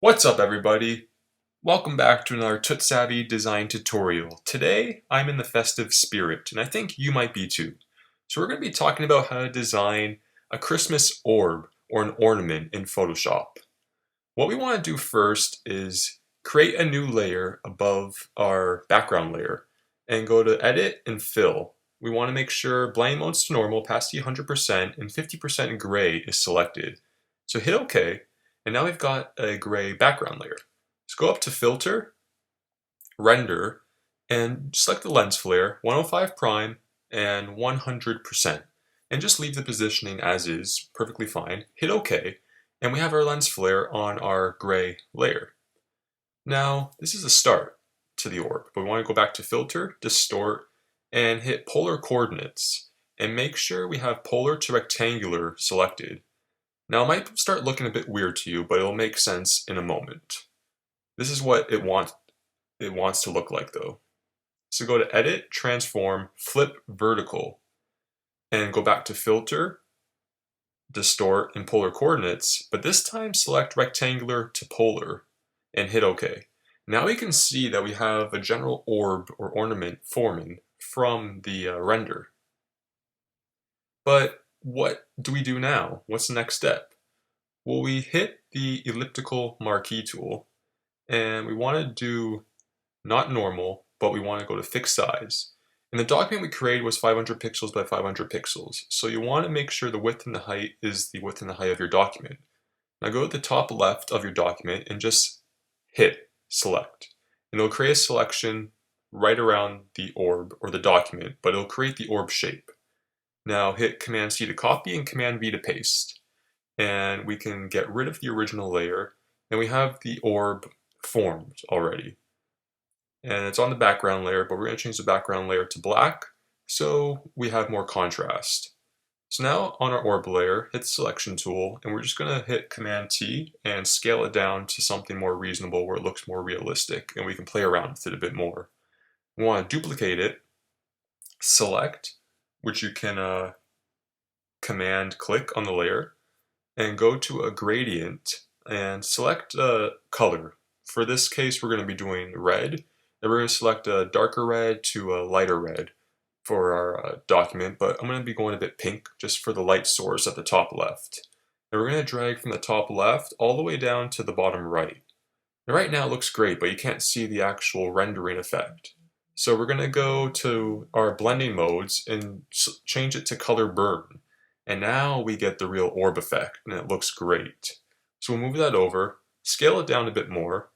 What's up, everybody? Welcome back to another TutSavvy design tutorial. Today, I'm in the festive spirit, and I think you might be too. So we're going to be talking about how to design a Christmas orb or an ornament in Photoshop. What we want to do first is create a new layer above our background layer and go to Edit and Fill. We want to make sure blending mode's to normal, opacity 100%, and 50% gray is selected. So hit OK, and now we've got a gray background layer. Let's go up to Filter, Render, and select the lens flare, 105 prime and 100%. And just leave the positioning as is, perfectly fine. Hit OK, and we have our lens flare on our gray layer. Now, this is a start to the orb, but we want to go back to Filter, Distort, and hit Polar Coordinates, and make sure we have Polar to Rectangular selected. Now, it might start looking a bit weird to you, but it'll make sense in a moment. This is what it wants to look like, though. So go to Edit, Transform, Flip Vertical, and go back to Filter, Distort, and Polar Coordinates, but this time select Rectangular to Polar, and hit OK. Now we can see that we have a general orb or ornament forming from the render. But what do we do now? What's the next step? Well, we hit the elliptical marquee tool, and we want to do not normal, but we want to go to fixed size. And the document we created was 500 pixels by 500 pixels, so you want to make sure the width and the height is the width and the height of your document. Now go to the top left of your document and just hit select. And it'll create a selection right around the orb or the document, but it'll create the orb shape. Now hit Command C to copy and Command V to paste. And we can get rid of the original layer, and we have the orb formed already. And it's on the background layer, but we're going to change the background layer to black so we have more contrast. So now on our orb layer, hit the selection tool, and we're just going to hit Command T and scale it down to something more reasonable where it looks more realistic and we can play around with it a bit more. We want to duplicate it, select, which you can Command click on the layer, and go to a gradient and select a color. For this case, we're going to be doing red, and we're going to select a darker red to a lighter red for our document, but I'm going to be going a bit pink just for the light source at the top left. And we're going to drag from the top left all the way down to the bottom right. And right now it looks great, but you can't see the actual rendering effect. So we're going to go to our blending modes and change it to color burn. And now we get the real orb effect, and it looks great. So we'll move that over, scale it down a bit more,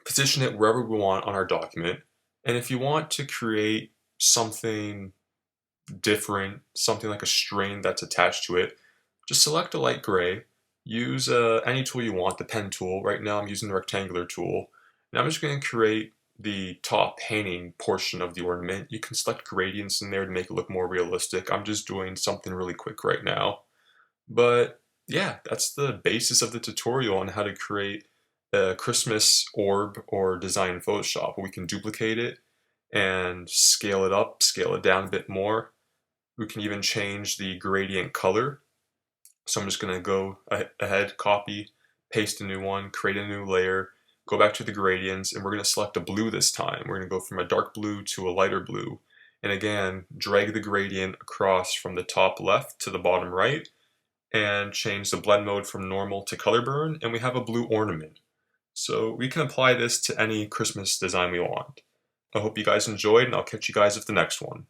position it wherever we want on our document, and if you want to create something different, something like a string that's attached to it, just select a light gray, use any tool you want, the pen tool. Right now I'm using the rectangular tool, and I'm just going to create the top hanging portion of the ornament. You can select gradients in there to make it look more realistic. I'm just doing something really quick right now. But yeah, that's the basis of the tutorial on how to create a Christmas orb or design in Photoshop. We can duplicate it and scale it up, scale it down a bit more. We can even change the gradient color. So I'm just going to go ahead, copy, paste a new one, create a new layer, go back to the gradients, and we're going to select a blue this time. We're going to go from a dark blue to a lighter blue. And again, drag the gradient across from the top left to the bottom right, and change the blend mode from normal to color burn, and we have a blue ornament. So we can apply this to any Christmas design we want. I hope you guys enjoyed, and I'll catch you guys with the next one.